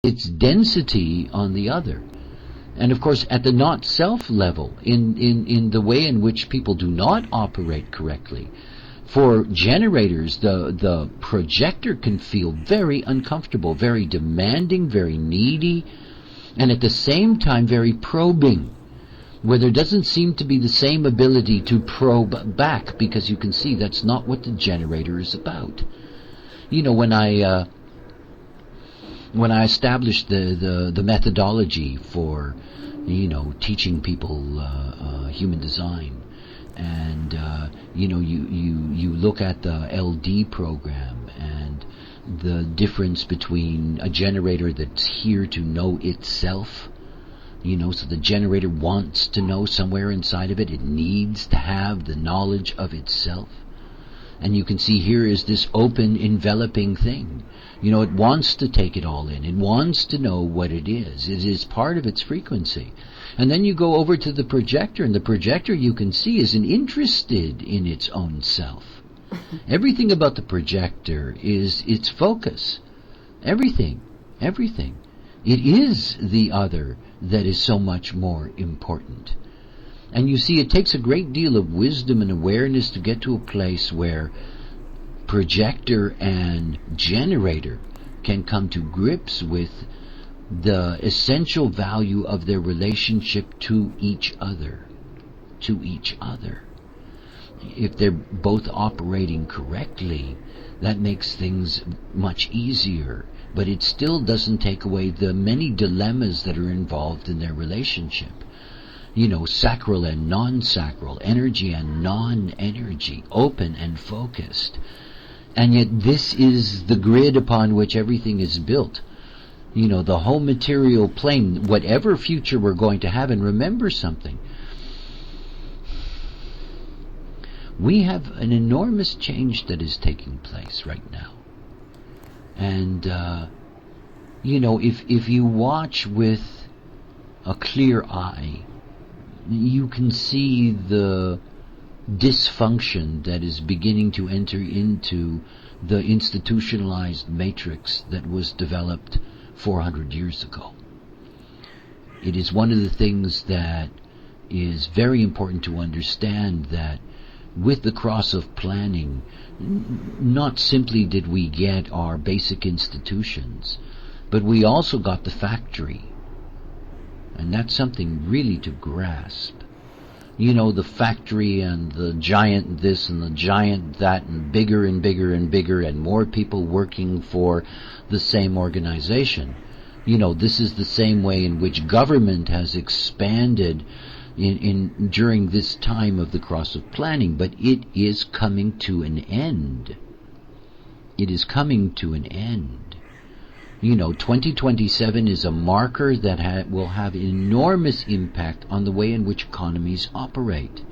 its density on the other. And of course, at the not-self level, in the way in which people do not operate correctly, for generators, the projector can feel very uncomfortable, very demanding, very needy, and at the same time very probing, where there doesn't seem to be the same ability to probe back, because you can see that's not what the generator is about. You know, when I established the methodology for, teaching people human design, and you look at the LD program and the difference between a generator that's here to know itself, so the generator wants to know somewhere inside of it. It needs to have the knowledge of itself. And you can see here is this open, enveloping thing. It wants to take it all in. It wants to know what it is. It is part of its frequency. And then you go over to the projector, and the projector, you can see, isn't interested in its own self. Everything about the projector is its focus. Everything. It is the other that is so much more important. And you see, it takes a great deal of wisdom and awareness to get to a place where projector and generator can come to grips with the essential value of their relationship to each other. If they're both operating correctly, that makes things much easier. But it still doesn't take away the many dilemmas that are involved in their relationship. Sacral and non-sacral, energy and non-energy, open and focused. And yet this is the grid upon which everything is built. The whole material plane, whatever future we're going to have. And remember something. We have an enormous change that is taking place right now. And, if you watch with a clear eye, you can see the dysfunction that is beginning to enter into the institutionalized matrix that was developed 400 years ago. It is one of the things that is very important to understand, that with the cross of planning, not simply did we get our basic institutions, but we also got the factory. And that's something really to grasp. The factory and the giant this and the giant that, and bigger and bigger and bigger, and more people working for the same organization. This is the same way in which government has expanded during this time of the cross of planning, but it is coming to an end. 2027 is a marker that will have enormous impact on the way in which economies operate.